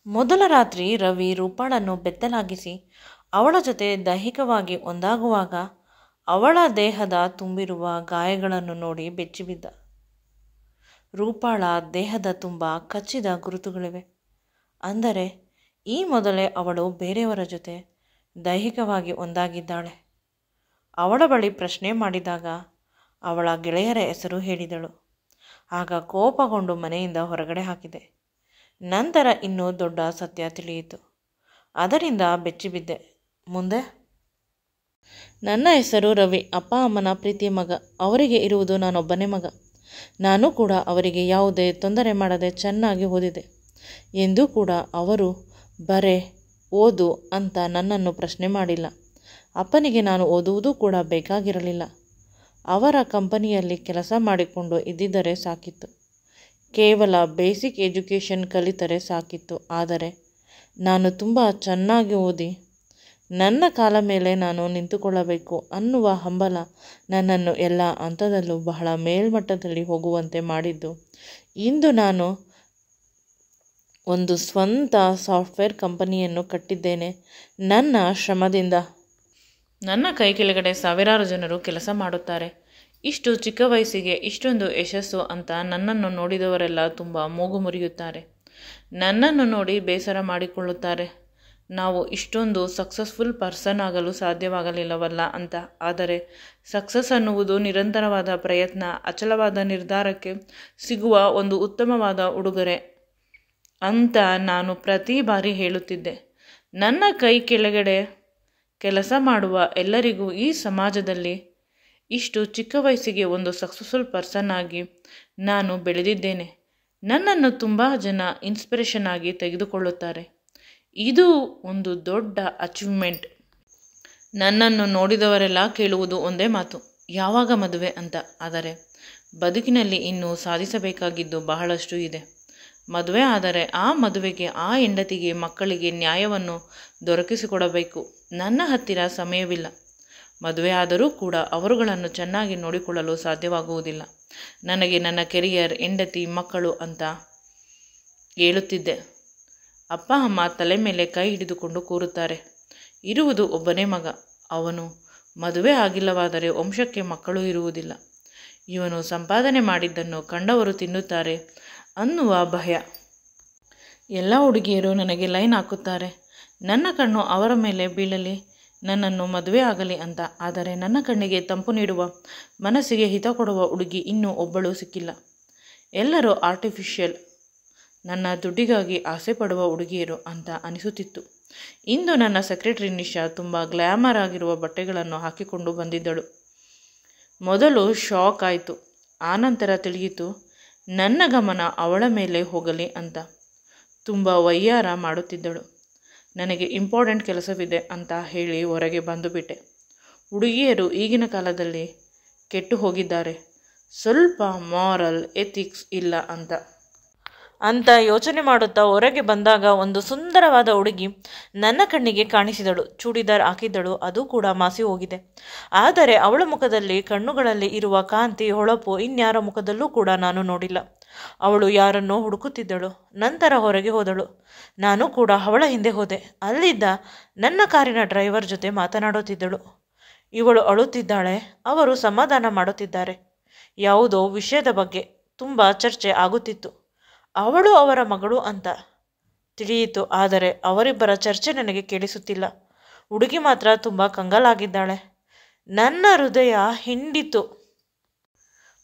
ಮೊದಲ ರಾತ್ರಿ ರವಿ ರೂಪಾಳನ್ನು ಬೆತ್ತಲಾಗಿಸಿ ಅವಳ ಜೊತೆ ದೈಹಿಕವಾಗಿ ಒಂದಾಗುವಾಗ ಅವಳ ದೇಹದ ತುಂಬಿರುವ ಗಾಯಗಳನ್ನು ನೋಡಿ ಬೆಚ್ಚಿಬಿದ್ದ. ರೂಪಾಳ ದೇಹದ ತುಂಬ ಕಚ್ಚಿದ ಗುರುತುಗಳಿವೆ. ಅಂದರೆ ಈ ಮೊದಲೇ ಅವಳು ಬೇರೆಯವರ ಜೊತೆ ದೈಹಿಕವಾಗಿ ಒಂದಾಗಿದ್ದಾಳೆ. ಅವಳ ಬಳಿ ಪ್ರಶ್ನೆ ಮಾಡಿದಾಗ ಅವಳ ಗೆಳೆಯರ ಹೆಸರು ಹೇಳಿದಳು. ಆಗ ಕೋಪಗೊಂಡು ಮನೆಯಿಂದ ಹೊರಗಡೆ ಹಾಕಿದೆ. ನಂತರ ಇನ್ನೂ ದೊಡ್ಡ ಸತ್ಯ ತಿಳಿಯಿತು. ಅದರಿಂದ ಬೆಚ್ಚಿಬಿದ್ದೆ. ಮುಂದೆ ನನ್ನ ಹೆಸರು ರವಿ, ಅಪ್ಪ ಅಮ್ಮನ ಪ್ರೀತಿಯ ಮಗ. ಅವರಿಗೆ ಇರುವುದು ನಾನೊಬ್ಬನೇ ಮಗ. ನಾನು ಕೂಡ ಅವರಿಗೆ ಯಾವುದೇ ತೊಂದರೆ ಮಾಡದೆ ಚೆನ್ನಾಗಿ ಓದಿದೆ. ಎಂದೂ ಕೂಡ ಅವರು ಬರೇ ಓದು ಅಂತ ನನ್ನನ್ನು ಪ್ರಶ್ನೆ ಮಾಡಿಲ್ಲ. ಅಪ್ಪನಿಗೆ ನಾನು ಓದುವುದು ಕೂಡ ಬೇಕಾಗಿರಲಿಲ್ಲ. ಅವರ ಕಂಪನಿಯಲ್ಲಿ ಕೆಲಸ ಮಾಡಿಕೊಂಡು ಇದ್ದಿದ್ದರೆ ಸಾಕಿತ್ತು. ಕೇವಲ ಬೇಸಿಕ್ ಎಜುಕೇಷನ್ ಕಲಿತರೆ ಸಾಕಿತ್ತು. ಆದರೆ ನಾನು ತುಂಬ ಚೆನ್ನಾಗಿ ಓದಿ ನನ್ನ ಕಾಲ ಮೇಲೆ ನಾನು ನಿಂತುಕೊಳ್ಳಬೇಕು ಅನ್ನುವ ಹಂಬಲ ನನ್ನನ್ನು ಎಲ್ಲ ಹಂತದಲ್ಲೂ ಬಹಳ ಮೇಲ್ಮಟ್ಟದಲ್ಲಿ ಹೋಗುವಂತೆ ಮಾಡಿದ್ದು. ಇಂದು ನಾನು ಒಂದು ಸ್ವಂತ ಸಾಫ್ಟ್ವೇರ್ ಕಂಪನಿಯನ್ನು ಕಟ್ಟಿದ್ದೇನೆ ನನ್ನ ಶ್ರಮದಿಂದ. ನನ್ನ ಕೈ ಕೆಳಗಡೆ ಸಾವಿರಾರು ಜನರು ಕೆಲಸ ಮಾಡುತ್ತಾರೆ. ಇಷ್ಟು ಚಿಕ್ಕ ವಯಸ್ಸಿಗೆ ಇಷ್ಟೊಂದು ಯಶಸ್ಸು ಅಂತ ನನ್ನನ್ನು ನೋಡಿದವರೆಲ್ಲ ತುಂಬ ಮೂಗು ಮುರಿಯುತ್ತಾರೆ. ನನ್ನನ್ನು ನೋಡಿ ಬೇಸರ ಮಾಡಿಕೊಳ್ಳುತ್ತಾರೆ. ನಾವು ಇಷ್ಟೊಂದು ಸಕ್ಸಸ್ಫುಲ್ ಪರ್ಸನ್ ಆಗಲು ಸಾಧ್ಯವಾಗಲಿಲ್ಲವಲ್ಲ ಅಂತ. ಆದರೆ ಸಕ್ಸಸ್ ಅನ್ನುವುದು ನಿರಂತರವಾದ ಪ್ರಯತ್ನ, ಅಚಲವಾದ ನಿರ್ಧಾರಕ್ಕೆ ಸಿಗುವ ಒಂದು ಉತ್ತಮವಾದ ಉಡುಗೊರೆ ಅಂತ ನಾನು ಪ್ರತಿ ಬಾರಿ ಹೇಳುತ್ತಿದ್ದೆ. ನನ್ನ ಕೈ ಕೆಳಗಡೆ ಕೆಲಸ ಮಾಡುವ ಎಲ್ಲರಿಗೂ ಈ ಸಮಾಜದಲ್ಲಿ ಇಷ್ಟು ಚಿಕ್ಕ ವಯಸ್ಸಿಗೆ ಒಂದು ಸಕ್ಸಸ್ಫುಲ್ ಪರ್ಸನ್ ಆಗಿ ನಾನು ಬೆಳೆದಿದ್ದೇನೆ. ನನ್ನನ್ನು ತುಂಬ ಜನ ಇನ್ಸ್ಪಿರೇಷನ್ ಆಗಿ ತೆಗೆದುಕೊಳ್ಳುತ್ತಾರೆ. ಇದು ಒಂದು ದೊಡ್ಡ ಅಚೀವ್ಮೆಂಟ್. ನನ್ನನ್ನು ನೋಡಿದವರೆಲ್ಲ ಕೇಳುವುದು ಒಂದೇ ಮಾತು, ಯಾವಾಗ ಮದುವೆ ಅಂತ. ಆದರೆ ಬದುಕಿನಲ್ಲಿ ಇನ್ನೂ ಸಾಧಿಸಬೇಕಾಗಿದ್ದು ಬಹಳಷ್ಟು ಇದೆ. ಮದುವೆ ಆದರೆ ಆ ಮದುವೆಗೆ, ಆ ಹೆಂಡತಿಗೆ, ಮಕ್ಕಳಿಗೆ ನ್ಯಾಯವನ್ನು ದೊರಕಿಸಿಕೊಡಬೇಕು. ನನ್ನ ಹತ್ತಿರ ಸಮಯವಿಲ್ಲ. ಮದುವೆ ಆದರೂ ಕೂಡ ಅವರುಗಳನ್ನು ಚೆನ್ನಾಗಿ ನೋಡಿಕೊಳ್ಳಲು ಸಾಧ್ಯವಾಗುವುದಿಲ್ಲ. ನನಗೆ ನನ್ನ ಕೆರಿಯರ್, ಹೆಂಡತಿ, ಮಕ್ಕಳು ಅಂತ ಹೇಳುತ್ತಿದ್ದೆ. ಅಪ್ಪ ಅಮ್ಮ ತಲೆ ಮೇಲೆ ಕೈ ಹಿಡಿದುಕೊಂಡು ಕೂರುತ್ತಾರೆ. ಇರುವುದು ಒಬ್ಬನೇ ಮಗ. ಅವನು ಮದುವೆ ಆಗಿಲ್ಲವಾದರೆ ವಂಶಕ್ಕೆ ಮಕ್ಕಳು ಇರುವುದಿಲ್ಲ. ಇವನು ಸಂಪಾದನೆ ಮಾಡಿದ್ದನ್ನು ಕಂಡವರು ತಿನ್ನುತ್ತಾರೆ ಅನ್ನುವ ಭಯ. ಎಲ್ಲ ಹುಡುಗಿಯರು ನನಗೆ ಲೈನ್ ಹಾಕುತ್ತಾರೆ. ನನ್ನ ಕಣ್ಣು ಅವರ ಮೇಲೆ ಬೀಳಲಿ, ನನ್ನನ್ನು ಮದುವೆ ಆಗಲಿ ಅಂತ. ಆದರೆ ನನ್ನ ಕಣ್ಣಿಗೆ ತಂಪು ನೀಡುವ, ಮನಸ್ಸಿಗೆ ಹಿತ ಕೊಡುವ ಹುಡುಗಿ ಇನ್ನೂ ಒಬ್ಬಳು ಸಿಕ್ಕಿಲ್ಲ. ಎಲ್ಲರೂ ಆರ್ಟಿಫಿಷಿಯಲ್, ನನ್ನ ದುಡ್ಡಿಗಾಗಿ ಆಸೆ ಪಡುವ ಹುಡುಗಿಯರು ಅಂತ ಅನಿಸುತ್ತಿತ್ತು. ಇಂದು ನನ್ನ ಸೆಕ್ರೆಟರಿ ನಿಶಾ ತುಂಬ ಗ್ಲ್ಯಾಮರ್ ಆಗಿರುವ ಬಟ್ಟೆಗಳನ್ನು ಹಾಕಿಕೊಂಡು ಬಂದಿದ್ದಳು. ಮೊದಲು ಶಾಕ್ ಆಯಿತು. ಆನಂತರ ತಿಳಿಯಿತು ನನ್ನ ಗಮನ ಅವಳ ಮೇಲೆ ಹೋಗಲಿ ಅಂತ. ತುಂಬ ವಯ್ಯಾರ ಮಾಡುತ್ತಿದ್ದಳು. ನನಗೆ ಇಂಪಾರ್ಟೆಂಟ್ ಕೆಲಸವಿದೆ ಅಂತ ಹೇಳಿ ಹೊರಗೆ ಬಂದುಬಿಟ್ಟೆ. ಹುಡುಗಿಯರು ಈಗಿನ ಕಾಲದಲ್ಲಿ ಕೆಟ್ಟು ಹೋಗಿದ್ದಾರೆ. ಸ್ವಲ್ಪ ಮಾರಲ್ ಎಥಿಕ್ಸ್ ಇಲ್ಲ ಅಂತ ಯೋಚನೆ ಮಾಡುತ್ತಾ ಹೊರಗೆ ಬಂದಾಗ ಒಂದು ಸುಂದರವಾದ ಹುಡುಗಿ ನನ್ನ ಕಣ್ಣಿಗೆ ಕಾಣಿಸಿದಳು. ಚೂಡಿದಾರ್ ಹಾಕಿದ್ದಳು. ಅದು ಕೂಡ ಮಾಸಿ ಹೋಗಿದೆ. ಆದರೆ ಅವಳ ಮುಖದಲ್ಲಿ, ಕಣ್ಣುಗಳಲ್ಲಿ ಇರುವ ಕಾಂತಿ, ಹೊಳಪು ಇನ್ಯಾರ ಮುಖದಲ್ಲೂ ಕೂಡ ನಾನು ನೋಡಿಲ್ಲ. ಅವಳು ಯಾರನ್ನೋ ಹುಡುಕುತ್ತಿದ್ದಳು. ನಂತರ ಹೊರಗೆ ಹೋದಳು. ನಾನು ಕೂಡ ಅವಳ ಹಿಂದೆ ಹೋದೆ. ಅಲ್ಲಿದ್ದ ನನ್ನ ಕಾರಿನ ಡ್ರೈವರ್ ಜೊತೆ ಮಾತನಾಡುತ್ತಿದ್ದಳು. ಇವಳು ಅಳುತ್ತಿದ್ದಾಳೆ. ಅವರು ಸಮಾಧಾನ ಮಾಡುತ್ತಿದ್ದಾರೆ. ಯಾವುದೋ ವಿಷಯದ ಬಗ್ಗೆ ತುಂಬ ಚರ್ಚೆ ಆಗುತ್ತಿತ್ತು. ಅವಳು ಅವರ ಮಗಳು ಅಂತ ತಿಳಿಯಿತು. ಆದರೆ ಅವರಿಬ್ಬರ ಚರ್ಚೆ ನನಗೆ ಕೇಳಿಸುತ್ತಿಲ್ಲ. ಹುಡುಗಿ ಮಾತ್ರ ತುಂಬ ಕಂಗಾಲಾಗಿದ್ದಾಳೆ. ನನ್ನ ಹೃದಯ ಹಿಂಡಿತು.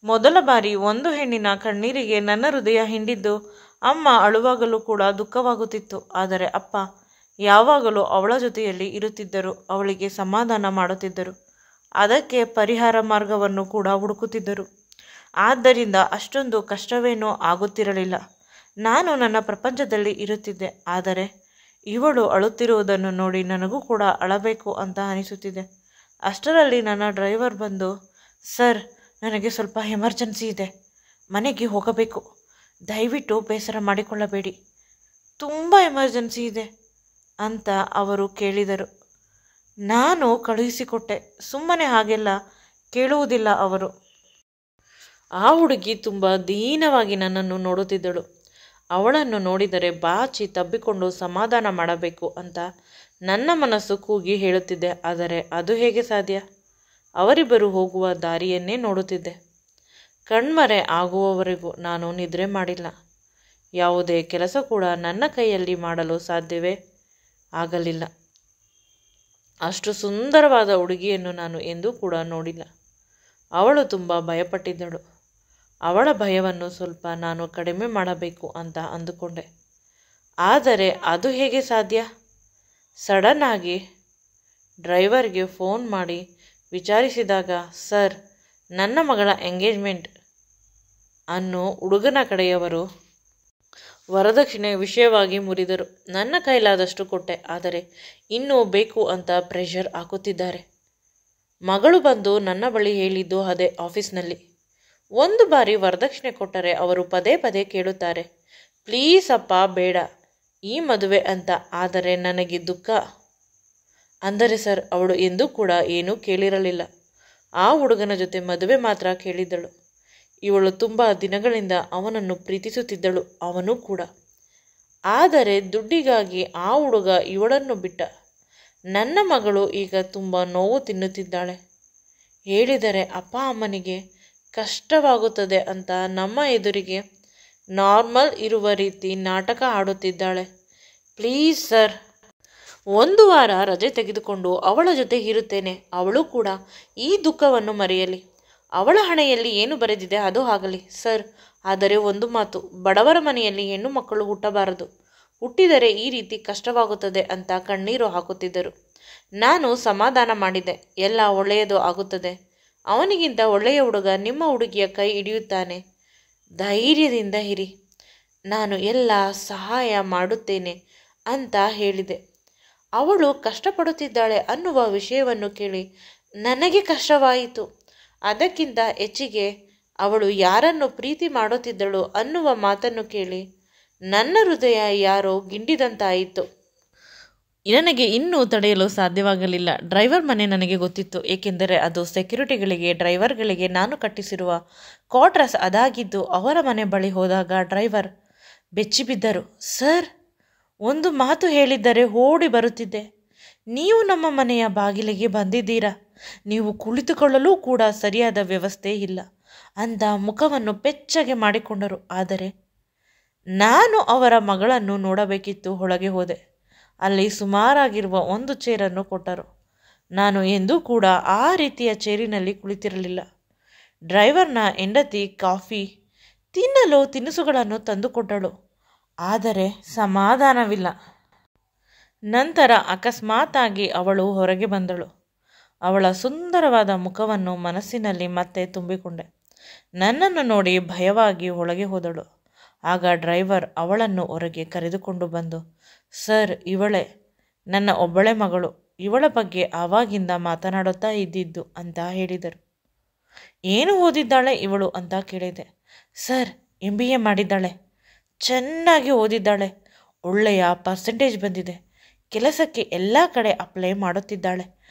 ಮೊದಲ ಬಾರಿ ಒಂದು ಹೆಣ್ಣಿನ ಕಣ್ಣೀರಿಗೆ ನನ್ನ ಹೃದಯ ಹಿಂಡಿದ್ದು. ಅಮ್ಮ ಅಳುವಾಗಲೂ ಕೂಡ ದುಃಖವಾಗುತ್ತಿತ್ತು. ಆದರೆ ಅಪ್ಪ ಯಾವಾಗಲೂ ಅವಳ ಜೊತೆಯಲ್ಲಿ ಇರುತ್ತಿದ್ದರು. ಅವಳಿಗೆ ಸಮಾಧಾನ ಮಾಡುತ್ತಿದ್ದರು. ಅದಕ್ಕೆ ಪರಿಹಾರ ಮಾರ್ಗವನ್ನು ಕೂಡ ಹುಡುಕುತ್ತಿದ್ದರು. ಆದ್ದರಿಂದ ಅಷ್ಟೊಂದು ಕಷ್ಟವೇನೂ ಆಗುತ್ತಿರಲಿಲ್ಲ. ನಾನು ನನ್ನ ಪ್ರಪಂಚದಲ್ಲಿ ಇರುತ್ತಿದ್ದೆ. ಆದರೆ ಇವಳು ಅಳುತ್ತಿರುವುದನ್ನು ನೋಡಿ ನನಗೂ ಕೂಡ ಅಳಬೇಕು ಅಂತ ಅನಿಸುತ್ತಿದೆ. ಅಷ್ಟರಲ್ಲಿ ನನ್ನ ಡ್ರೈವರ್ ಬಂದು, ಸರ್, ನನಗೆ ಸ್ವಲ್ಪ ಎಮರ್ಜೆನ್ಸಿ ಇದೆ, ಮನೆಗೆ ಹೋಗಬೇಕು, ದಯವಿಟ್ಟು ಬೇಸರ ಮಾಡಿಕೊಳ್ಳಬೇಡಿ, ತುಂಬ ಎಮರ್ಜೆನ್ಸಿ ಇದೆ ಅಂತ ಅವರು ಕೇಳಿದರು. ನಾನು ಕಳುಹಿಸಿಕೊಟ್ಟೆ. ಸುಮ್ಮನೆ ಹಾಗೆಲ್ಲ ಕೇಳುವುದಿಲ್ಲ ಅವರು. ಆ ಹುಡುಗಿ ತುಂಬ ದೀನವಾಗಿ ನನ್ನನ್ನು ನೋಡುತ್ತಿದ್ದಳು. ಅವಳನ್ನು ನೋಡಿದರೆ ಬಾಚಿ ತಬ್ಬಿಕೊಂಡು ಸಮಾಧಾನ ಮಾಡಬೇಕು ಅಂತ ನನ್ನ ಮನಸ್ಸು ಕೂಗಿ ಹೇಳುತ್ತಿದ್ದೆ. ಆದರೆ ಅದು ಹೇಗೆ ಸಾಧ್ಯ? ಅವರಿಬ್ಬರು ಹೋಗುವ ದಾರಿಯನ್ನೇ ನೋಡುತ್ತಿದ್ದೆ. ಕಣ್ಮರೆ ಆಗುವವರೆಗೂ ನಾನು ನಿದ್ರೆ ಮಾಡಿಲ್ಲ. ಯಾವುದೇ ಕೆಲಸ ಕೂಡ ನನ್ನ ಕೈಯಲ್ಲಿ ಮಾಡಲು ಸಾಧ್ಯವೇ ಆಗಲಿಲ್ಲ. ಅಷ್ಟು ಸುಂದರವಾದ ಹುಡುಗಿಯನ್ನು ನಾನು ಎಂದೂ ಕೂಡ ನೋಡಿಲ್ಲ. ಅವಳು ತುಂಬ ಭಯಪಟ್ಟಿದ್ದಳು. ಅವಳ ಭಯವನ್ನು ಸ್ವಲ್ಪ ನಾನು ಕಡಿಮೆ ಮಾಡಬೇಕು ಅಂತ ಅಂದುಕೊಂಡೆ. ಆದರೆ ಅದು ಹೇಗೆ ಸಾಧ್ಯ? ಸಡನ್ ಆಗಿ ಡ್ರೈವರ್ಗೆ ಫೋನ್ ಮಾಡಿ ವಿಚಾರಿಸಿದಾಗ, ಸರ್, ನನ್ನ ಮಗಳ ಎಂಗೇಜ್ಮೆಂಟ್ ಅನ್ನು ಹುಡುಗನ ಕಡೆಯವರು ವರದಕ್ಷಿಣೆ ವಿಷಯವಾಗಿ ಮುರಿದರು. ನನ್ನ ಕೈಲಾದಷ್ಟು ಕೊಟ್ಟೆ, ಆದರೆ ಇನ್ನೂ ಬೇಕು ಅಂತ ಪ್ರೆಷರ್ ಹಾಕುತ್ತಿದ್ದಾರೆ. ಮಗಳು ಬಂದು ನನ್ನ ಬಳಿ ಹೇಳಿದ್ದು ಅದೇ ಆಫೀಸ್ನಲ್ಲಿ. ಒಂದು ಬಾರಿ ವರದಕ್ಷಿಣೆ ಕೊಟ್ಟರೆ ಅವರು ಪದೇ ಪದೇ ಕೇಳುತ್ತಾರೆ, ಪ್ಲೀಸ್ ಅಪ್ಪ ಬೇಡ ಈ ಮದುವೆ ಅಂತ. ಆದರೆ ನನಗೆ ದುಃಖ. ಅಂದರೆ ಸರ್, ಅವಳು ಎಂದೂ ಕೂಡ ಏನೂ ಕೇಳಿರಲಿಲ್ಲ. ಆ ಹುಡುಗನ ಜೊತೆ ಮದುವೆ ಮಾತ್ರ ಕೇಳಿದ್ದಳು. ಇವಳು ತುಂಬ ದಿನಗಳಿಂದ ಅವನನ್ನು ಪ್ರೀತಿಸುತ್ತಿದ್ದಳು, ಅವನೂ ಕೂಡ. ಆದರೆ ದುಡ್ಡಿಗಾಗಿ ಆ ಹುಡುಗ ಇವಳನ್ನು ಬಿಟ್ಟ. ನನ್ನ ಮಗಳು ಈಗ ತುಂಬ ನೋವು ತಿನ್ನುತ್ತಿದ್ದಾಳೆ. ಹೇಳಿದರೆ ಅಪ್ಪ ಅಮ್ಮನಿಗೆ ಕಷ್ಟವಾಗುತ್ತದೆ ಅಂತ ನಮ್ಮ ಎದುರಿಗೆ ನಾರ್ಮಲ್ ಇರುವ ರೀತಿ ನಾಟಕ ಆಡುತ್ತಿದ್ದಾಳೆ. ಪ್ಲೀಸ್ ಸರ್, ಒಂದು ವಾರ ರಜೆ ತೆಗೆದುಕೊಂಡು ಅವಳ ಜೊತೆ ಇರುತ್ತೇನೆ. ಅವಳು ಕೂಡ ಈ ದುಃಖವನ್ನು ಮರೆಯಲಿ. ಅವಳ ಹಣೆಯಲ್ಲಿ ಏನು ಬರೆದಿದೆ ಅದು ಆಗಲಿ ಸರ್. ಆದರೆ ಒಂದು ಮಾತು, ಬಡವರ ಮನೆಯಲ್ಲಿ ಹೆಣ್ಣು ಮಕ್ಕಳು ಹುಟ್ಟಬಾರದು. ಹುಟ್ಟಿದರೆ ಈ ರೀತಿ ಕಷ್ಟವಾಗುತ್ತದೆ ಅಂತ ಕಣ್ಣೀರು ಹಾಕುತ್ತಿದ್ದರು. ನಾನು ಸಮಾಧಾನ ಮಾಡಿದೆ. ಎಲ್ಲ ಒಳ್ಳೆಯದು ಆಗುತ್ತದೆ. ಅವನಿಗಿಂತ ಒಳ್ಳೆಯ ಹುಡುಗ ನಿಮ್ಮ ಹುಡುಗಿಯ ಕೈ ಹಿಡಿಯುತ್ತಾನೆ. ಧೈರ್ಯದಿಂದ ಇರಿ. ನಾನು ಎಲ್ಲ ಸಹಾಯ ಮಾಡುತ್ತೇನೆ ಅಂತ ಹೇಳಿದೆ. ಅವಳು ಕಷ್ಟಪಡುತ್ತಿದ್ದಾಳೆ ಅನ್ನುವ ವಿಷಯವನ್ನು ಕೇಳಿ ನನಗೆ ಕಷ್ಟವಾಯಿತು. ಅದಕ್ಕಿಂತ ಹೆಚ್ಚಿಗೆ ಅವಳು ಯಾರನ್ನು ಪ್ರೀತಿ ಮಾಡುತ್ತಿದ್ದಳು ಅನ್ನುವ ಮಾತನ್ನು ಕೇಳಿ ನನ್ನ ಹೃದಯ ಯಾರೋ ಗಿಂಡಿದಂತಾಯಿತು. ನನಗೆ ಇನ್ನೂ ತಡೆಯಲು ಸಾಧ್ಯವಾಗಲಿಲ್ಲ. ಡ್ರೈವರ್ ಮನೆ ನನಗೆ ಗೊತ್ತಿತ್ತು. ಏಕೆಂದರೆ ಅದು ಸೆಕ್ಯೂರಿಟಿಗಳಿಗೆ, ಡ್ರೈವರ್ಗಳಿಗೆ ನಾನು ಕಟ್ಟಿಸಿರುವ ಕ್ವಾರ್ಟರ್ಸ್ ಅದಾಗಿದ್ದು. ಅವರ ಮನೆ ಬಳಿ ಹೋದಾಗ ಡ್ರೈವರ್ ಬೆಚ್ಚಿಬಿದ್ದರು. ಸರ್, ಒಂದು ಮಾತು ಹೇಳಿದ್ದರೆ ಓಡಿ ಬರುತ್ತಿದ್ದೆ. ನೀವು ನಮ್ಮ ಮನೆಯ ಬಾಗಿಲಿಗೆ ಬಂದಿದ್ದೀರಾ. ನೀವು ಕುಳಿತುಕೊಳ್ಳಲು ಕೂಡ ಸರಿಯಾದ ವ್ಯವಸ್ಥೆ ಇಲ್ಲ ಅಂತ ಮುಖವನ್ನು ಬೆಚ್ಚಗೆ ಮಾಡಿಕೊಂಡರು. ಆದರೆ ನಾನು ಅವರ ಮಗಳನ್ನು ನೋಡಬೇಕಿತ್ತು. ಒಳಗೆ ಹೋದೆ. ಅಲ್ಲಿ ಸುಮಾರಾಗಿರುವ ಒಂದು ಚೇರನ್ನು ಕೊಟ್ಟರು. ನಾನು ಎಂದೂ ಕೂಡ ಆ ರೀತಿಯ ಚೇರಿನಲ್ಲಿ ಕುಳಿತಿರಲಿಲ್ಲ. ಡ್ರೈವರ್ನ ಹೆಂಡತಿ ಕಾಫಿ, ತಿನ್ನಲು ತಿನಿಸುಗಳನ್ನು ತಂದುಕೊಟ್ಟಳು. ಆದರೆ ಸಮಾಧಾನವಿಲ್ಲ. ನಂತರ ಅಕಸ್ಮಾತಾಗಿ ಅವಳು ಹೊರಗೆ ಬಂದಳು. ಅವಳ ಸುಂದರವಾದ ಮುಖವನ್ನು ಮನಸ್ಸಿನಲ್ಲಿ ಮತ್ತೆ ತುಂಬಿಕೊಂಡೆ. ನನ್ನನ್ನು ನೋಡಿ ಭಯವಾಗಿ ಒಳಗೆ ಹೋದಳು. ಆಗ ಡ್ರೈವರ್ ಅವಳನ್ನು ಹೊರಗೆ ಕರೆದುಕೊಂಡು ಬಂದು, ಸರ್, ಇವಳೇ ನನ್ನ ಒಬ್ಬಳೆ ಮಗಳು. ಇವಳ ಬಗ್ಗೆ ಆವಾಗಿಂದ ಮಾತನಾಡುತ್ತಾ ಇದ್ದಿದ್ದು ಅಂತ ಹೇಳಿದರು. ಏನು ಓದಿದ್ದಾಳೆ ಇವಳು ಅಂತ ಕೇಳಿದೆ. ಸರ್, MBA ಮಾಡಿದ್ದಾಳೆ. ಚೆನ್ನಾಗಿ ಓದಿದ್ದಾಳೆ. ಒಳ್ಳೆಯ ಪರ್ಸೆಂಟೇಜ್ ಬಂದಿದೆ. ಕೆಲಸಕ್ಕೆ ಎಲ್ಲ ಕಡೆ ಅಪ್ಲೈ ಮಾಡುತ್ತಿದ್ದಾಳೆ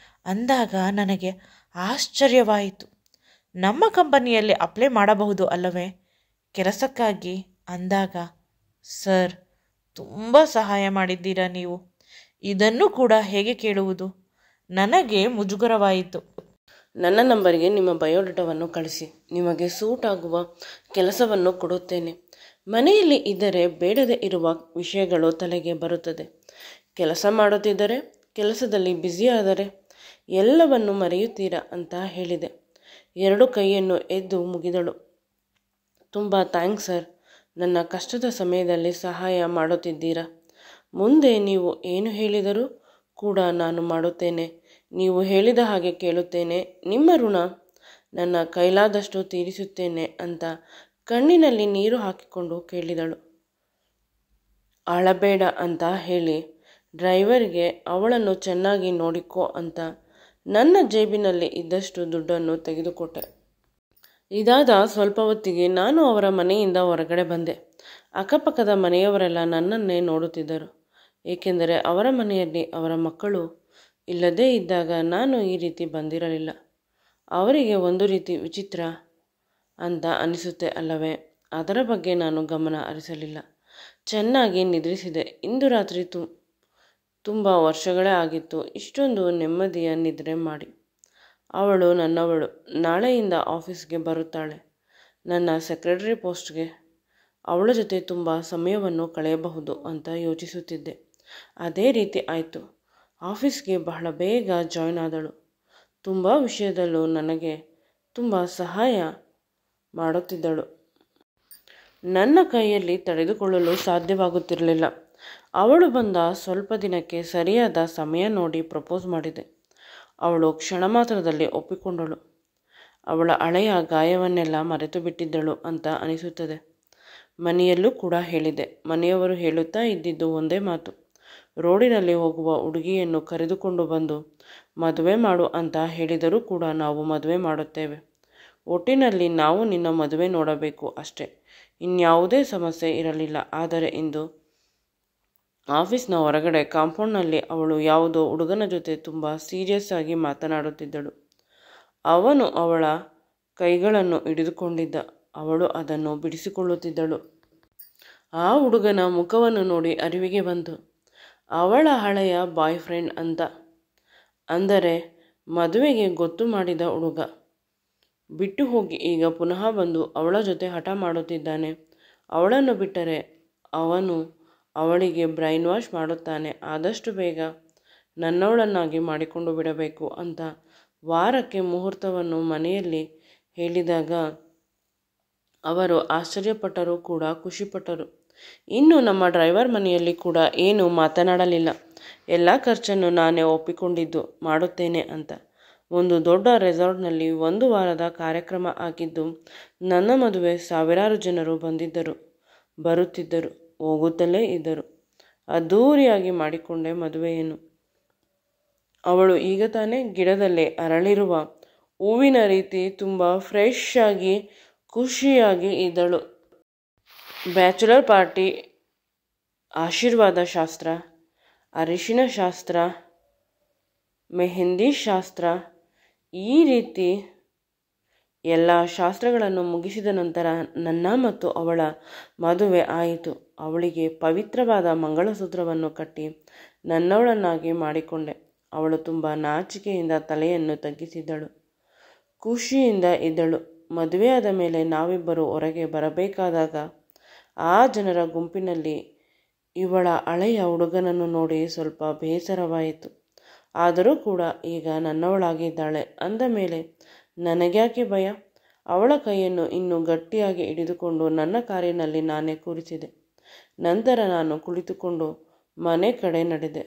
ಅಂದಾಗ ನನಗೆ ಆಶ್ಚರ್ಯವಾಯಿತು. ನಮ್ಮ ಕಂಪನಿಯಲ್ಲಿ ಅಪ್ಲೈ ಮಾಡಬಹುದು ಅಲ್ಲವೇ ಕೆಲಸಕ್ಕಾಗಿ ಅಂದಾಗ, ಸರ್, ತುಂಬ ಸಹಾಯ ಮಾಡಿದ್ದೀರಾ ನೀವು. ಇದನ್ನು ಕೂಡ ಹೇಗೆ ಕೇಳುವುದು? ನನಗೆ ಮುಜುಗರವಾಯಿತು. ನನ್ನ ನಂಬರಿಗೆ ನಿಮ್ಮ ಬಯೋಡೇಟಾವನ್ನು ಕಳಿಸಿ. ನಿಮಗೆ ಸೂಟ್ ಆಗುವ ಕೆಲಸವನ್ನು ಕೊಡುತ್ತೇನೆ. ಮನೆಯಲ್ಲಿ ಇದ್ದರೆ ಬೇಡದೇ ಇರುವ ವಿಷಯಗಳು ತಲೆಗೆ ಬರುತ್ತದೆ. ಕೆಲಸ ಮಾಡುತ್ತಿದ್ದರೆ, ಕೆಲಸದಲ್ಲಿ ಬ್ಯುಸಿಯಾದರೆ ಎಲ್ಲವನ್ನು ಮರೆಯುತ್ತೀರಾ ಅಂತ ಹೇಳಿದೆ. 2 ಕೈಯನ್ನು ಎದ್ದು ಮುಗಿದಳು. ತುಂಬ ಥ್ಯಾಂಕ್ಸ್ ಸರ್. ನನ್ನ ಕಷ್ಟದ ಸಮಯದಲ್ಲಿ ಸಹಾಯ ಮಾಡುತ್ತಿದ್ದೀರಾ. ಮುಂದೆ ನೀವು ಏನು ಹೇಳಿದರೂ ಕೂಡ ನಾನು ಮಾಡುತ್ತೇನೆ. ನೀವು ಹೇಳಿದ ಹಾಗೆ ಕೇಳುತ್ತೇನೆ. ನಿಮ್ಮ ಋಣ ನನ್ನ ಕೈಲಾದಷ್ಟು ತೀರಿಸುತ್ತೇನೆ ಅಂತ ಕಣ್ಣಿನಲ್ಲಿ ನೀರು ಹಾಕಿಕೊಂಡು ಕೇಳಿದಳು. ಅಳಬೇಡ ಅಂತ ಹೇಳಿ ಡ್ರೈವರ್ಗೆ ಅವಳನ್ನು ಚೆನ್ನಾಗಿ ನೋಡಿಕೋ ಅಂತ ನನ್ನ ಜೇಬಿನಲ್ಲಿ ಇದ್ದಷ್ಟು ದುಡ್ಡನ್ನು ತೆಗೆದುಕೊಟ್ಟೆ. ಇದಾದ ಸ್ವಲ್ಪ ಹೊತ್ತಿಗೆ ನಾನು ಅವರ ಮನೆಯಿಂದ ಹೊರಗಡೆ ಬಂದೆ. ಅಕ್ಕಪಕ್ಕದ ಮನೆಯವರೆಲ್ಲ ನನ್ನನ್ನೇ ನೋಡುತ್ತಿದ್ದರು. ಏಕೆಂದರೆ ಅವರ ಮನೆಯಲ್ಲಿ ಅವರ ಮಕ್ಕಳು ಇಲ್ಲದೇ ಇದ್ದಾಗ ನಾನು ಈ ರೀತಿ ಬಂದಿರಲಿಲ್ಲ. ಅವರಿಗೆ ಒಂದು ರೀತಿ ವಿಚಿತ್ರ ಅಂತ ಅನಿಸುತ್ತೆ ಅಲ್ಲವೇ? ಅದರ ಬಗ್ಗೆ ನಾನು ಗಮನ ಹರಿಸಲಿಲ್ಲ. ಚೆನ್ನಾಗಿ ನಿದ್ರಿಸಿದೆ. ಇಂದು ರಾತ್ರಿ ತುಂಬ ವರ್ಷಗಳೇ ಆಗಿತ್ತು ಇಷ್ಟೊಂದು ನೆಮ್ಮದಿಯ ನಿದ್ರೆ ಮಾಡಿ. ಅವಳು ನನ್ನವಳು. ನಾಳೆಯಿಂದ ಆಫೀಸ್ಗೆ ಬರುತ್ತಾಳೆ. ನನ್ನ ಸೆಕ್ರೆಟರಿ ಪೋಸ್ಟ್ಗೆ ಅವಳ ಜೊತೆ ತುಂಬ ಸಮಯವನ್ನು ಕಳೆಯಬಹುದು ಅಂತ ಯೋಚಿಸುತ್ತಿದ್ದೆ. ಅದೇ ರೀತಿ ಆಯಿತು. ಆಫೀಸ್ಗೆ ಬಹಳ ಬೇಗ ಜಾಯ್ನ್ ಆದಳು. ತುಂಬ ವಿಷಯದಲ್ಲೂ ನನಗೆ ತುಂಬ ಸಹಾಯ ಮಾಡುತ್ತಿದ್ದಳು. ನನ್ನ ಕೈಯಲ್ಲಿ ತಡೆದುಕೊಳ್ಳಲು ಸಾಧ್ಯವಾಗುತ್ತಿರಲಿಲ್ಲ. ಅವಳು ಬಂದ ಸ್ವಲ್ಪ ದಿನಕ್ಕೆ ಸರಿಯಾದ ಸಮಯ ನೋಡಿ ಪ್ರಪೋಸ್ ಮಾಡಿದೆ. ಅವಳು ಕ್ಷಣ ಮಾತ್ರದಲ್ಲಿ ಒಪ್ಪಿಕೊಂಡಳು. ಅವಳ ಹಳೆಯ ಗಾಯವನ್ನೆಲ್ಲ ಮರೆತು ಬಿಟ್ಟಿದ್ದಳು ಅಂತ ಅನಿಸುತ್ತದೆ. ಮನೆಯಲ್ಲೂ ಕೂಡ ಹೇಳಿದೆ. ಮನೆಯವರು ಹೇಳುತ್ತಾ ಇದ್ದಿದ್ದು ಒಂದೇ ಮಾತು, ರೋಡಿನಲ್ಲಿ ಹೋಗುವ ಹುಡುಗಿಯನ್ನು ಕರೆದುಕೊಂಡು ಬಂದು ಮದುವೆ ಮಾಡು ಅಂತ ಹೇಳಿದರೂ ಕೂಡ ನಾವು ಮದುವೆ ಮಾಡುತ್ತೇವೆ. ಒಟ್ಟಿನಲ್ಲಿ ನಾವು ನಿನ್ನ ಮದುವೆ ನೋಡಬೇಕು ಅಷ್ಟೇ, ಇನ್ಯಾವುದೇ ಸಮಸ್ಯೆ ಇರಲಿಲ್ಲ. ಆದರೆ ಇಂದು ಆಫೀಸ್ನ ಹೊರಗಡೆ ಕಾಂಪೌಂಡ್ನಲ್ಲಿ ಅವಳು ಯಾವುದೋ ಹುಡುಗನ ಜೊತೆ ತುಂಬ ಸೀರಿಯಸ್ ಆಗಿ ಮಾತನಾಡುತ್ತಿದ್ದಳು. ಅವನು ಅವಳ ಕೈಗಳನ್ನು ಹಿಡಿದುಕೊಂಡಿದ್ದ. ಅವಳು ಅದನ್ನು ಬಿಡಿಸಿಕೊಳ್ಳುತ್ತಿದ್ದಳು. ಆ ಹುಡುಗನ ಮುಖವನ್ನು ನೋಡಿ ಅರಿವಿಗೆ ಬಂತು, ಅವಳ ಹಳೆಯ ಬಾಯ್ ಫ್ರೆಂಡ್ ಅಂತ. ಅಂದರೆ ಮದುವೆಗೆ ಗೊತ್ತು ಮಾಡಿದ ಹುಡುಗ ಬಿಟ್ಟು ಹೋಗಿ ಈಗ ಪುನಃ ಬಂದು ಅವಳ ಜೊತೆ ಹಠ ಮಾಡುತ್ತಿದ್ದಾನೆ. ಅವಳನ್ನು ಬಿಟ್ಟರೆ ಅವನು ಅವಳಿಗೆ ಬ್ರೈನ್ ವಾಶ್ ಮಾಡುತ್ತಾನೆ. ಆದಷ್ಟು ಬೇಗ ನನ್ನವಳನ್ನಾಗಿ ಮಾಡಿಕೊಂಡು ಬಿಡಬೇಕು ಅಂತ ವಾರಕ್ಕೆ ಮುಹೂರ್ತವನ್ನು ಮನೆಯಲ್ಲಿ ಹೇಳಿದಾಗ ಅವರು ಆಶ್ಚರ್ಯಪಟ್ಟರು ಕೂಡ ಖುಷಿಪಟ್ಟರು. ಇನ್ನು ನಮ್ಮ ಡ್ರೈವರ್ ಮನೆಯಲ್ಲಿ ಕೂಡ ಏನೂ ಮಾತನಾಡಲಿಲ್ಲ. ಎಲ್ಲ ಖರ್ಚನ್ನು ನಾನೇ ಒಪ್ಪಿಕೊಂಡಿದ್ದು ಮಾಡುತ್ತೇನೆ ಅಂತ. ಒಂದು ದೊಡ್ಡ ರೆಸಾರ್ಟ್ನಲ್ಲಿ 1 ವಾರದ ಕಾರ್ಯಕ್ರಮ ಆಗಿದ್ದು ನನ್ನ ಮದುವೆ ಸಾವಿರಾರು ಜನರು ಬಂದಿದ್ದರು, ಬರುತ್ತಿದ್ದರು, ಹೋಗುತ್ತಲೇ ಇದ್ದರು. ಅದ್ಧೂರಿಯಾಗಿ ಮಾಡಿಕೊಂಡೆ ಮದುವೆಯನ್ನು. ಅವಳು ಈಗ ತಾನೇ ಗಿಡದಲ್ಲೇ ಅರಳಿರುವ ಹೂವಿನ ರೀತಿ ತುಂಬ ಫ್ರೆಶ್ ಆಗಿ ಖುಷಿಯಾಗಿ ಇದ್ದಳು. ಬ್ಯಾಚುಲರ್ ಪಾರ್ಟಿ, ಆಶೀರ್ವಾದ ಶಾಸ್ತ್ರ, ಅರಿಶಿನ ಶಾಸ್ತ್ರ, ಮೆಹಂದಿ ಶಾಸ್ತ್ರ, ಈ ರೀತಿ ಎಲ್ಲ ಶಾಸ್ತ್ರಗಳನ್ನು ಮುಗಿಸಿದ ನಂತರ ನನ್ನ ಮತ್ತು ಅವಳ ಮದುವೆ ಆಯಿತು. ಅವಳಿಗೆ ಪವಿತ್ರವಾದ ಮಂಗಳಸೂತ್ರವನ್ನು ಕಟ್ಟಿ ನನ್ನವಳನ್ನಾಗಿ ಮಾಡಿಕೊಂಡೆ. ಅವಳು ತುಂಬ ನಾಚಿಕೆಯಿಂದ ತಲೆಯನ್ನು ತಗ್ಗಿಸಿದ್ದಳು. ಖುಷಿಯಿಂದ ಇದ್ದಳು. ಮದುವೆಯಾದ ಮೇಲೆ ನಾವಿಬ್ಬರು ಹೊರಗೆ ಬರಬೇಕಾದಾಗ ಆ ಜನರ ಗುಂಪಿನಲ್ಲಿ ಇವಳ ಹಳೆಯ ಹುಡುಗನನ್ನು ನೋಡಿ ಸ್ವಲ್ಪ ಬೇಸರವಾಯಿತು. ಆದರೂ ಕೂಡ ಈಗ ನನ್ನವಳಾಗಿದ್ದಾಳೆ ಅಂದ ಮೇಲೆ ನನಗ್ಯಾಕೆ ಭಯ? ಅವಳ ಕೈಯನ್ನು ಇನ್ನೂ ಗಟ್ಟಿಯಾಗಿ ಹಿಡಿದುಕೊಂಡು ನನ್ನ ಕಾರಿನಲ್ಲಿ ನಾನೇ ಕೂರಿಸಿದೆ. ನಂತರ ನಾನು ಕುಳಿತುಕೊಂಡು ಮನೆ ಕಡೆ ನಡೆದೆ.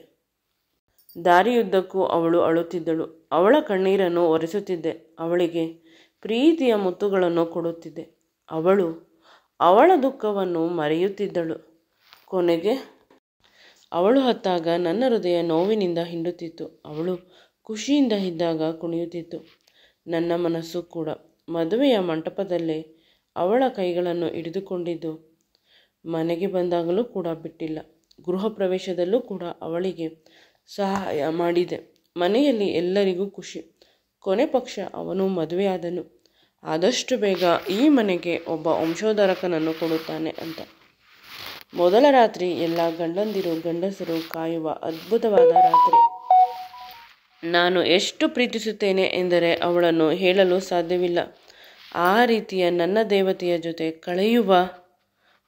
ದಾರಿಯುದ್ದಕ್ಕೂ ಅವಳು ಅಳುತ್ತಿದ್ದಳು. ಅವಳ ಕಣ್ಣೀರನ್ನು ಒರೆಸುತ್ತಿದ್ದೆ. ಅವಳಿಗೆ ಪ್ರೀತಿಯ ಮುತ್ತುಗಳನ್ನು ಕೊಡುತ್ತಿದ್ದೆ. ಅವಳು ಅವಳ ದುಃಖವನ್ನು ಮರೆಯುತ್ತಿದ್ದಳು. ಕೊನೆಗೆ ಅವಳು ಹತ್ತಾಗ ನನ್ನ ಹೃದಯ ನೋವಿನಿಂದ ಹಿಂಡುತ್ತಿತ್ತು. ಅವಳು ಖುಷಿಯಿಂದ ಇದ್ದಾಗ ಕುಣಿಯುತ್ತಿತ್ತು. ನನ್ನ ಮನಸ್ಸು ಕೂಡ. ಮದುವೆಯ ಮಂಟಪದಲ್ಲೇ ಅವಳ ಕೈಗಳನ್ನು ಹಿಡಿದುಕೊಂಡಿದ್ದು ಮನೆಗೆ ಬಂದಾಗಲೂ ಕೂಡ ಬಿಟ್ಟಿಲ್ಲ. ಗೃಹ ಪ್ರವೇಶದಲ್ಲೂ ಕೂಡ ಅವಳಿಗೆ ಸಹಾಯ ಮಾಡಿದೆ. ಮನೆಯಲ್ಲಿ ಎಲ್ಲರಿಗೂ ಖುಷಿ. ಕೊನೆ ಪಕ್ಷ ಅವನು ಮದುವೆಯಾದನು. ಆದಷ್ಟು ಬೇಗ ಈ ಮನೆಗೆ ಒಬ್ಬ ವಂಶೋದ್ಧಾರಕನನ್ನು ಕೊಡುತ್ತಾನೆ ಅಂತ. ಮೊದಲ ರಾತ್ರಿ ಎಲ್ಲ ಗಂಡಂದಿರು ಗಂಡಸರು ಕಾಯುವ ಅದ್ಭುತವಾದ ರಾತ್ರಿ. ನಾನು ಎಷ್ಟು ಪ್ರೀತಿಸುತ್ತೇನೆ ಎಂದರೆ ಅವಳನ್ನು ಹೇಳಲು ಸಾಧ್ಯವಿಲ್ಲ. ಆ ರೀತಿಯ ನನ್ನ ದೇವತೆಯ ಜೊತೆ ಕಳೆಯುವ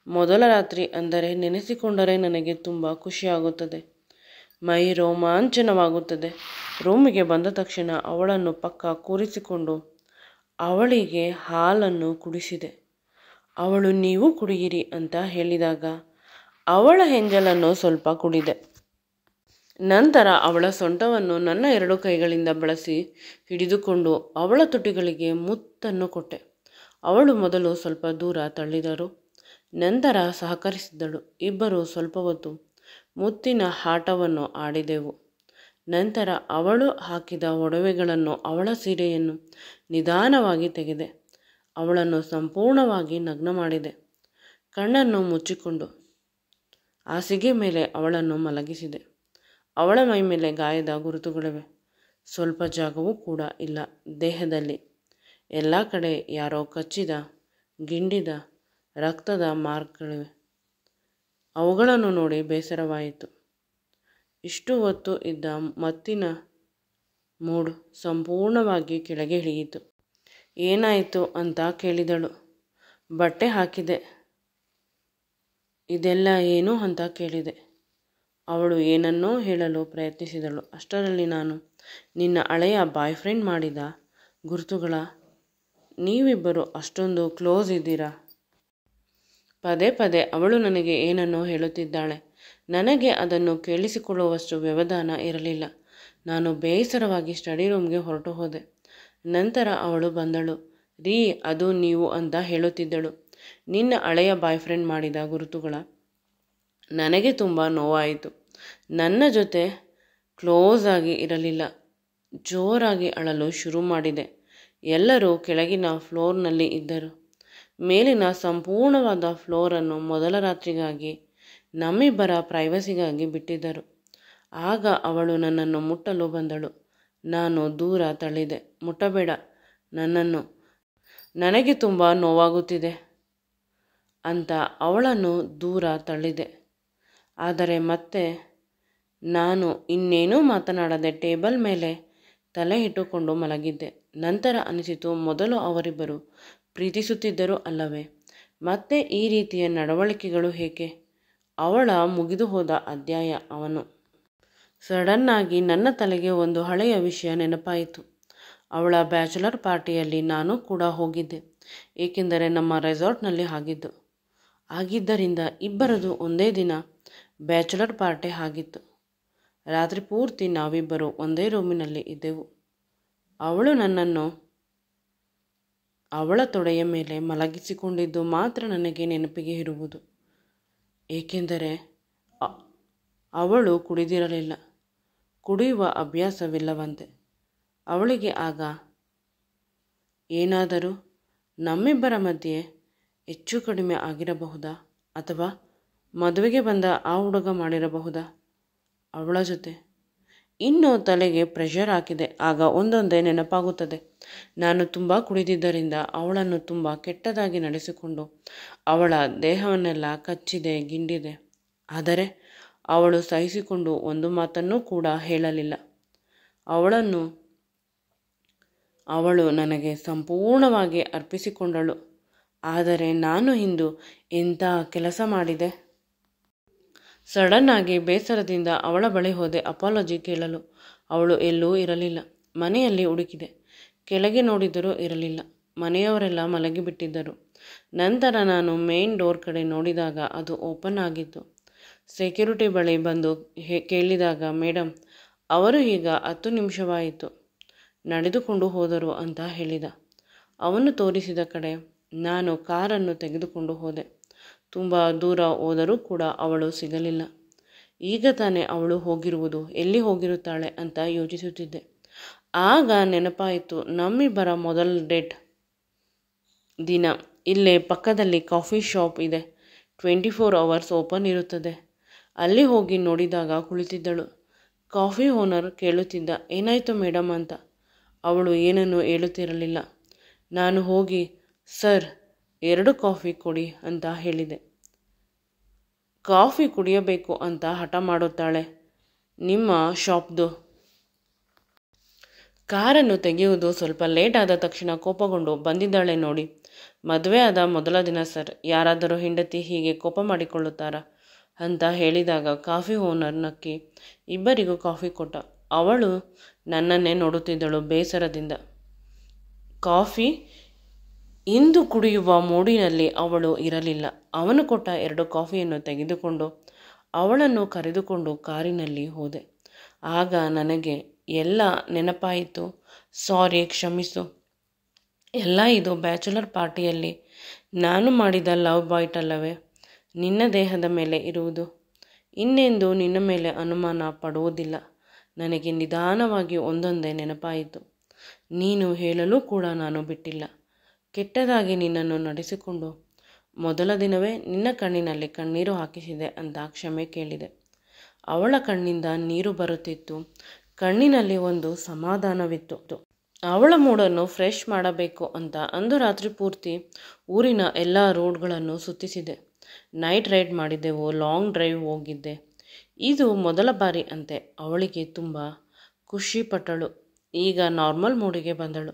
ಮೊದಲ ರಾತ್ರಿ ಅಂದರೆ ನೆನೆಸಿಕೊಂಡರೆ ನನಗೆ ತುಂಬ ಖುಷಿಯಾಗುತ್ತದೆ. ಮೈ ರೋಮಾಂಚನವಾಗುತ್ತದೆ. ರೂಮಿಗೆ ಬಂದ ತಕ್ಷಣ ಅವಳನ್ನು ಪಕ್ಕ ಕೂರಿಸಿಕೊಂಡು ಅವಳಿಗೆ ಹಾಲನ್ನು ಕುಡಿಸಿದೆ. ಅವಳು ನೀವು ಕುಡಿಯಿರಿ ಅಂತ ಹೇಳಿದಾಗ ಅವಳ ಹೆಂಜಲನ್ನು ಸ್ವಲ್ಪ ಕುಡಿದೆ. ನಂತರ ಅವಳ ಸೊಂಟವನ್ನು ನನ್ನ 2 ಕೈಗಳಿಂದ ಬಳಸಿ ಹಿಡಿದುಕೊಂಡು ಅವಳ ತುಟಿಗಳಿಗೆ ಮುತ್ತನ್ನು ಕೊಟ್ಟೆ. ಅವಳು ಮೊದಲು ಸ್ವಲ್ಪ ದೂರ ತಳ್ಳಿದರು. ನಂತರ ಸಹಕರಿಸಿದಳು. ಇಬ್ಬರು ಸ್ವಲ್ಪ ಹೊತ್ತು ಮುತ್ತಿನ ಆಟವನ್ನು ಆಡಿದೆವು. ನಂತರ ಅವಳು ಹಾಕಿದ ಒಡವೆಗಳನ್ನು, ಅವಳ ಸೀರೆಯನ್ನು ನಿಧಾನವಾಗಿ ತೆಗೆದೆ. ಅವಳನ್ನು ಸಂಪೂರ್ಣವಾಗಿ ನಗ್ನ ಮಾಡಿದೆ. ಕಣ್ಣನ್ನು ಮುಚ್ಚಿಕೊಂಡು ಹಾಸಿಗೆ ಮೇಲೆ ಅವಳನ್ನು ಮಲಗಿಸಿದೆ. ಅವಳ ಮೈ ಮೇಲೆ ಗಾಯದ ಗುರುತುಗಳಿವೆ. ಸ್ವಲ್ಪ ಜಾಗವೂ ಕೂಡ ಇಲ್ಲ ದೇಹದಲ್ಲಿ. ಎಲ್ಲ ಕಡೆ ಯಾರೋ ಕಚ್ಚಿದ, ಗಿಂಡಿದ ರಕ್ತದ ಮಾರ್ಕ್ಗಳಿವೆ. ಅವುಗಳನ್ನು ನೋಡಿ ಬೇಸರವಾಯಿತು. ಇಷ್ಟು ಹೊತ್ತು ಇದ್ದ ಮತ್ತಿನ ಮೂಡ್ ಸಂಪೂರ್ಣವಾಗಿ ಕೆಳಗೆ ಇಳಿಯಿತು. ಏನಾಯಿತು ಅಂತ ಕೇಳಿದಳು. ಬಟ್ಟೆ ಹಾಕಿದೆ. ಇದೆಲ್ಲ ಏನು ಅಂತ ಕೇಳಿದೆ. ಅವಳು ಏನನ್ನೋ ಹೇಳಲು ಪ್ರಯತ್ನಿಸಿದಳು. ಅಷ್ಟರಲ್ಲಿ ನಾನು, ನಿನ್ನ ಹಳೆಯ ಬಾಯ್ ಫ್ರೆಂಡ್ ಮಾಡಿದ ಗುರುತುಗಳ? ನೀವಿಬ್ಬರು ಅಷ್ಟೊಂದು ಕ್ಲೋಸ್ ಇದ್ದೀರಾ? ಪದೇ ಪದೇ ಅವಳು ನನಗೆ ಏನನ್ನೋ ಹೇಳುತ್ತಿದ್ದಾಳೆ. ನನಗೆ ಅದನ್ನು ಕೇಳಿಸಿಕೊಳ್ಳುವಷ್ಟು ವ್ಯವಧಾನ ಇರಲಿಲ್ಲ. ನಾನು ಬೇಸರವಾಗಿ ಸ್ಟಡಿ ರೂಮ್ಗೆ ಹೊರಟು ಹೋದೆ. ನಂತರ ಅವಳು ಬಂದಳು. ರೀ, ಅದು ನೀವು ಅಂತ ಹೇಳುತ್ತಿದ್ದಳು. ನಿನ್ನ ಹಳೆಯ ಬಾಯ್ ಫ್ರೆಂಡ್ ಮಾಡಿದ ಗುರುತುಗಳ? ನನಗೆ ತುಂಬ ನೋವಾಯಿತು. ನನ್ನ ಜೊತೆ ಕ್ಲೋಸ್ ಆಗಿ ಇರಲಿಲ್ಲ. ಜೋರಾಗಿ ಅಳಲು ಶುರು ಮಾಡಿದೆ. ಎಲ್ಲರೂ ಕೆಳಗಿನ ಫ್ಲೋರ್ನಲ್ಲಿ ಇದ್ದರು. ಮೇಲಿನ ಸಂಪೂರ್ಣವಾದ ಫ್ಲೋರನ್ನು ಮೊದಲ ರಾತ್ರಿಗಾಗಿ, ನಮ್ಮಿಬ್ಬರ ಪ್ರೈವಸಿಗಾಗಿ ಬಿಟ್ಟಿದ್ದರು. ಆಗ ಅವಳು ನನ್ನನ್ನು ಮುಟ್ಟಲು ಬಂದಳು. ನಾನು ದೂರ ತಳ್ಳಿದೆ. ಮುಟ್ಟಬೇಡ ನನ್ನನ್ನು, ನನಗೆ ತುಂಬ ನೋವಾಗುತ್ತಿದೆ ಅಂತ ಅವಳನ್ನು ದೂರ ತಳ್ಳಿದೆ. ಆದರೆ ಮತ್ತೆ ನಾನು ಇನ್ನೇನೂ ಮಾತನಾಡದೆ ಟೇಬಲ್ ಮೇಲೆ ತಲೆ ಇಟ್ಟುಕೊಂಡು ಮಲಗಿದ್ದೆ. ನಂತರ ಅನಿಸಿತು, ಮೊದಲು ಅವರಿಬ್ಬರು ಪ್ರೀತಿಸುತ್ತಿದ್ದರು ಅಲ್ಲವೇ? ಮತ್ತೆ ಈ ರೀತಿಯ ನಡವಳಿಕೆಗಳು ಏಕೆ? ಅವಳ ಮುಗಿದು ಹೋದ ಅಧ್ಯಾಯ ಅವನು. ಸಡನ್ನಾಗಿ ನನ್ನ ತಲೆಗೆ ಒಂದು ಹಳೆಯ ವಿಷಯ ನೆನಪಾಯಿತು. ಅವಳ ಬ್ಯಾಚುಲರ್ ಪಾರ್ಟಿಯಲ್ಲಿ ನಾನು ಕೂಡ ಹೋಗಿದ್ದೆ. ಏಕೆಂದರೆ ನಮ್ಮ ರೆಸಾರ್ಟ್ನಲ್ಲಿ ಆಗಿದ್ದರಿಂದ ಇಬ್ಬರದು ಒಂದೇ ದಿನ ಬ್ಯಾಚುಲರ್ ಪಾರ್ಟಿ ಆಗಿತ್ತು. ರಾತ್ರಿ ಪೂರ್ತಿ ನಾವಿಬ್ಬರು ಒಂದೇ ರೂಮಿನಲ್ಲಿ ಇದ್ದೆವು. ಅವಳು ನನ್ನನ್ನು ಅವಳ ತೊಡೆಯ ಮೇಲೆ ಮಲಗಿಸಿಕೊಂಡಿದ್ದು ಮಾತ್ರ ನನಗೆ ನೆನಪಿಗೆ ಇರುವುದು. ಏಕೆಂದರೆ ಅವಳು ಕುಡಿದಿರಲಿಲ್ಲ. ಕುಡಿಯುವ ಅಭ್ಯಾಸವಿಲ್ಲವಂತೆ ಅವಳಿಗೆ. ಆಗ ಏನಾದರೂ ನಮ್ಮಿಬ್ಬರ ಮಧ್ಯೆ ಹೆಚ್ಚು ಕಡಿಮೆ ಆಗಿರಬಹುದಾ? ಅಥವಾ ಮದುವೆಗೆ ಬಂದ ಆ ಹುಡುಗ ಮಾಡಿರಬಹುದಾ ಅವಳ ಜೊತೆ? ಇನ್ನೂ ತಲೆಗೆ ಪ್ರೆಷರ್ ಹಾಕಿದೆ. ಆಗ ಒಂದೊಂದೇ ನೆನಪಾಗುತ್ತದೆ. ನಾನು ತುಂಬ ಕುಡಿದಿದ್ದರಿಂದ ಅವಳನ್ನು ತುಂಬ ಕೆಟ್ಟದಾಗಿ ನಡೆಸಿಕೊಂಡು ಅವಳ ದೇಹವನ್ನೆಲ್ಲ ಕಚ್ಚಿದೆ, ಗಿಂಡಿದೆ. ಆದರೆ ಅವಳು ಸಹಿಸಿಕೊಂಡು ಒಂದು ಮಾತನ್ನೂ ಕೂಡ ಹೇಳಲಿಲ್ಲ. ಅವಳು ನನಗೆ ಸಂಪೂರ್ಣವಾಗಿ ಅರ್ಪಿಸಿಕೊಂಡಳು. ಆದರೆ ನಾನು ಇಂದು ಎಂಥ ಕೆಲಸ ಮಾಡಿದೆ? ಸಡನ್ನಾಗಿ ಬೇಸರದಿಂದ ಅವಳ ಬಳಿ ಹೋದೆ ಅಪಾಲಜಿ ಕೇಳಲು. ಅವಳು ಎಲ್ಲೂ ಇರಲಿಲ್ಲ. ಮನೆಯಲ್ಲಿ ಹುಡುಕಿದೆ. ಕೆಳಗೆ ನೋಡಿದರೂ ಇರಲಿಲ್ಲ. ಮನೆಯವರೆಲ್ಲ ಮಲಗಿಬಿಟ್ಟಿದ್ದರು. ನಂತರ ನಾನು ಮೇನ್ ಡೋರ್ ಕಡೆ ನೋಡಿದಾಗ ಅದು ಓಪನ್ ಆಗಿತ್ತು. ಸೆಕ್ಯೂರಿಟಿ ಬಳಿ ಬಂದು ಕೇಳಿದಾಗ, ಮೇಡಮ್ ಅವರು ಈಗ 10 ನಿಮಿಷವಾಯಿತು ನಡೆದುಕೊಂಡು ಹೋದರು ಅಂತ ಹೇಳಿದ. ಅವನು ತೋರಿಸಿದ ಕಡೆ ನಾನು ಕಾರನ್ನು ತೆಗೆದುಕೊಂಡು ಹೋದೆ. ತುಂಬ ದೂರ ಹೋದರೂ ಕೂಡ ಅವಳು ಸಿಗಲಿಲ್ಲ. ಈಗ ತಾನೇ ಅವಳು ಹೋಗಿರುವುದು, ಎಲ್ಲಿ ಹೋಗಿರುತ್ತಾಳೆ ಅಂತ ಯೋಚಿಸುತ್ತಿದ್ದೆ. ಆಗ ನೆನಪಾಯಿತು, ನಮ್ಮಿಬ್ಬರ ಮೊದಲ ಡೇಟ್ ದಿನ ಇಲ್ಲೇ ಪಕ್ಕದಲ್ಲಿ ಕಾಫಿ ಶಾಪ್ ಇದೆ. 24 hours ಓಪನ್ ಇರುತ್ತದೆ. ಅಲ್ಲಿ ಹೋಗಿ ನೋಡಿದಾಗ ಕುಳಿತಿದ್ದಳು. ಕಾಫಿ ಓನರ್ ಕೇಳುತ್ತಿದ್ದ, ಏನಾಯಿತು ಮೇಡಮ್ ಅಂತ. ಅವಳು ಏನನ್ನೂ ಹೇಳುತ್ತಿರಲಿಲ್ಲ. ನಾನು ಹೋಗಿ, ಸರ್ 2 ಕಾಫಿ ಕೊಡಿ ಅಂತ ಹೇಳಿದೆ. ಕಾಫಿ ಕುಡಿಯಬೇಕು ಅಂತ ಹಠ ಮಾಡುತ್ತಾಳೆ. ನಿಮ್ಮ ಶಾಪ್ದು ಕಾರನ್ನು ತೆಗೆಯುವುದು ಸ್ವಲ್ಪ ಲೇಟ್ ಆದ ತಕ್ಷಣ ಕೋಪಗೊಂಡು ಬಂದಿದ್ದಾಳೆ ನೋಡಿ. ಮದುವೆ ಆದ ಮೊದಲ ದಿನ ಸರ್, ಯಾರಾದರೂ ಹೆಂಡತಿ ಹೀಗೆ ಕೋಪ ಮಾಡಿಕೊಳ್ಳುತ್ತಾರಾ ಅಂತ ಹೇಳಿದಾಗ ಕಾಫಿ ಓನರ್ ನಕ್ಕಿ ಇಬ್ಬರಿಗೂ ಕಾಫಿ ಕೊಟ್ಟ. ಅವಳು ನನ್ನನ್ನೇ ನೋಡುತ್ತಿದ್ದಳು ಬೇಸರದಿಂದ. ಕಾಫಿ ಇಂದು ಕುಡಿಯುವ ಮೂಡಿನಲ್ಲಿ ಅವಳು ಇರಲಿಲ್ಲ. ಅವನು ಕೊಟ್ಟ 2 ಕಾಫಿಯನ್ನು ತೆಗೆದುಕೊಂಡು ಅವಳನ್ನು ಕರೆದುಕೊಂಡು ಕಾರಿನಲ್ಲಿ ಹೋದೆ. ಆಗ ನನಗೆ ಎಲ್ಲ ನೆನಪಾಯಿತು. ಸಾರಿ, ಕ್ಷಮಿಸು. ಎಲ್ಲ ಇದು ಬ್ಯಾಚುಲರ್ ಪಾರ್ಟಿಯಲ್ಲಿ ನಾನು ಮಾಡಿದ ಲವ್ ಬೈಟ್ ಅಲ್ಲವೇ ನಿನ್ನ ದೇಹದ ಮೇಲೆ ಇರುವುದು. ಇನ್ನೆಂದು ನಿನ್ನ ಮೇಲೆ ಅನುಮಾನ ಪಡುವುದಿಲ್ಲ. ನನಗೆ ನಿಧಾನವಾಗಿ ಒಂದೊಂದೇ ನೆನಪಾಯಿತು. ನೀನು ಹೇಳಲು ಕೂಡ ನಾನು ಬಿಟ್ಟಿಲ್ಲ. ಕೆಟ್ಟದಾಗಿ ನಿನ್ನನ್ನು ನಡೆಸಿಕೊಂಡು ಮೊದಲ ದಿನವೇ ನಿನ್ನ ಕಣ್ಣಿನಲ್ಲಿ ಕಣ್ಣೀರು ಹಾಕಿಸಿದೆ ಅಂತ ಕ್ಷಮೆ ಕೇಳಿದೆ. ಅವಳ ಕಣ್ಣಿಂದ ನೀರು ಬರುತ್ತಿತ್ತು. ಕಣ್ಣಿನಲ್ಲಿ ಒಂದು ಸಮಾಧಾನವಿತ್ತು. ಅವಳ ಮೂಡನ್ನು ಫ್ರೆಶ್ ಮಾಡಬೇಕು ಅಂತ ಅಂದು ರಾತ್ರಿ ಪೂರ್ತಿ ಊರಿನ ಎಲ್ಲ ರೋಡ್ಗಳನ್ನು ಸುತ್ತಿಸಿದೆ. ನೈಟ್ ರೈಡ್ ಮಾಡಿದ್ದೆವು, ಲಾಂಗ್ ಡ್ರೈವ್ ಹೋಗಿದ್ದೆ. ಇದು ಮೊದಲ ಬಾರಿ ಅಂತೆ. ಅವಳಿಗೆ ತುಂಬ ಖುಷಿಪಟ್ಟಳು. ಈಗ ನಾರ್ಮಲ್ ಮೂಡಿಗೆ ಬಂದಳು.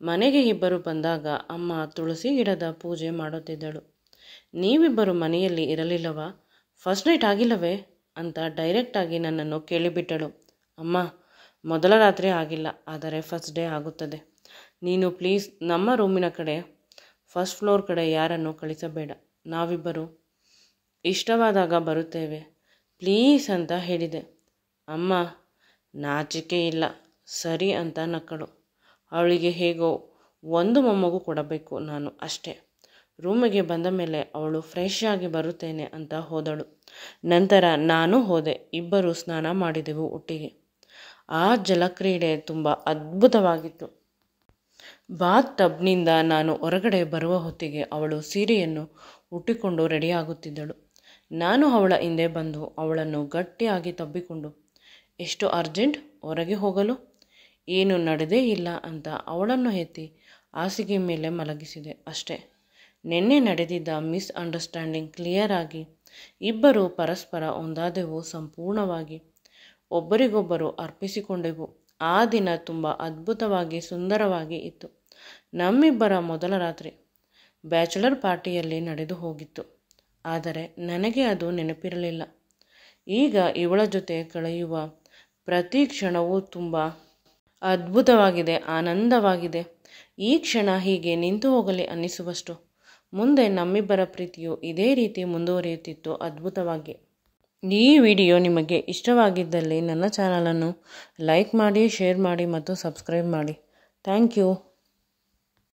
ಮನೆಗೆ ಇಬ್ಬರು ಬಂದಾಗ ಅಮ್ಮ ತುಳಸಿ ಗಿಡದ ಪೂಜೆ ಮಾಡುತ್ತಿದ್ದಳು. ನೀವಿಬ್ಬರು ಮನೆಯಲ್ಲಿ ಇರಲಿಲ್ಲವಾ? ಫಸ್ಟ್ ನೈಟ್ ಆಗಿಲ್ಲವೇ ಅಂತ ಡೈರೆಕ್ಟಾಗಿ ನನ್ನನ್ನು ಕೇಳಿಬಿಟ್ಟಳು. ಅಮ್ಮ, ಮೊದಲ ರಾತ್ರಿ ಆಗಿಲ್ಲ, ಆದರೆ ಫಸ್ಟ್ ಡೇ ಆಗುತ್ತದೆ. ನೀನು ಪ್ಲೀಸ್ ನಮ್ಮ ರೂಮಿನ ಕಡೆ, ಫಸ್ಟ್ ಫ್ಲೋರ್ ಕಡೆ ಯಾರನ್ನು ಕಳಿಸಬೇಡ. ನಾವಿಬ್ಬರು ಇಷ್ಟವಾದಾಗ ಬರುತ್ತೇವೆ ಪ್ಲೀಸ್ ಅಂತ ಹೇಳಿದೆ. ಅಮ್ಮ ನಾಚಿಕೆ ಇಲ್ಲ ಸರಿ ಅಂತ ನಕ್ಕಳು. ಅವಳಿಗೆ ಹೇಗೋ ಒಂದು ಮೊಮ್ಮಗು ಕೊಡಬೇಕು ನಾನು ಅಷ್ಟೇ. ರೂಮಿಗೆ ಬಂದ ಮೇಲೆ ಅವಳು ಫ್ರೆಶ್ ಆಗಿ ಬರುತ್ತೇನೆ ಅಂತ ಹೋದಳು. ನಂತರ ನಾನು ಹೋದೆ. ಇಬ್ಬರು ಸ್ನಾನ ಮಾಡಿದೆವು ಒಟ್ಟಿಗೆ. ಆ ಜಲಕ್ರೀಡೆ ತುಂಬ ಅದ್ಭುತವಾಗಿತ್ತು. ಬಾತ್ ಟಬ್ನಿಂದ ನಾನು ಹೊರಗಡೆ ಬರುವ ಹೊತ್ತಿಗೆ ಅವಳು ಸೀರೆಯನ್ನು ಉಟ್ಟಿಕೊಂಡು ರೆಡಿಯಾಗುತ್ತಿದ್ದಳು. ನಾನು ಅವಳ ಹಿಂದೆ ಬಂದು ಅವಳನ್ನು ಗಟ್ಟಿಯಾಗಿ ತಬ್ಬಿಕೊಂಡು, ಎಷ್ಟು ಅರ್ಜೆಂಟ್ ಹೊರಗೆ ಹೋಗಲು? ಏನು ನಡೆದೇ ಇಲ್ಲ ಅಂತ ಅವಳನ್ನು ಎತ್ತಿ ಹಾಸಿಗೆ ಮೇಲೆ ಮಲಗಿಸಿದೆ ಅಷ್ಟೇ. ನಿನ್ನೆ ನಡೆದಿದ್ದ ಮಿಸ್ಅಂಡರ್ಸ್ಟ್ಯಾಂಡಿಂಗ್ ಕ್ಲಿಯರ್ ಆಗಿ ಇಬ್ಬರು ಪರಸ್ಪರ ಒಂದಾದೆವು. ಸಂಪೂರ್ಣವಾಗಿ ಒಬ್ಬರಿಗೊಬ್ಬರು ಅರ್ಪಿಸಿಕೊಂಡೆವು. ಆ ದಿನ ತುಂಬ ಅದ್ಭುತವಾಗಿ ಸುಂದರವಾಗಿ ಇತ್ತು. ನಮ್ಮಿಬ್ಬರ ಮೊದಲ ರಾತ್ರಿ ಬ್ಯಾಚುಲರ್ ಪಾರ್ಟಿಯಲ್ಲಿ ನಡೆದು ಹೋಗಿತ್ತು. ಆದರೆ ನನಗೆ ಅದು ನೆನಪಿರಲಿಲ್ಲ. ಈಗ ಇವಳ ಜೊತೆ ಕಳೆಯುವ ಪ್ರತಿ ಕ್ಷಣವೂ ತುಂಬ ಅದ್ಭುತವಾಗಿದೆ, ಆನಂದವಾಗಿದೆ. ಈ ಕ್ಷಣ ಹೀಗೆ ನಿಂತು ಹೋಗಲಿ ಅನ್ನಿಸುವಷ್ಟು. ಮುಂದೆ ನಮ್ಮಿಬ್ಬರ ಪ್ರೀತಿಯು ಇದೇ ರೀತಿ ಮುಂದುವರಿಯುತ್ತಿತ್ತು ಅದ್ಭುತವಾಗಿ. ಈ ವಿಡಿಯೋ ನಿಮಗೆ ಇಷ್ಟವಾಗಿದ್ದಲ್ಲಿ ನನ್ನ ಚಾನಲನ್ನು ಲೈಕ್ ಮಾಡಿ, ಶೇರ್ ಮಾಡಿ ಮತ್ತು ಸಬ್ಸ್ಕ್ರೈಬ್ ಮಾಡಿ. Thank you.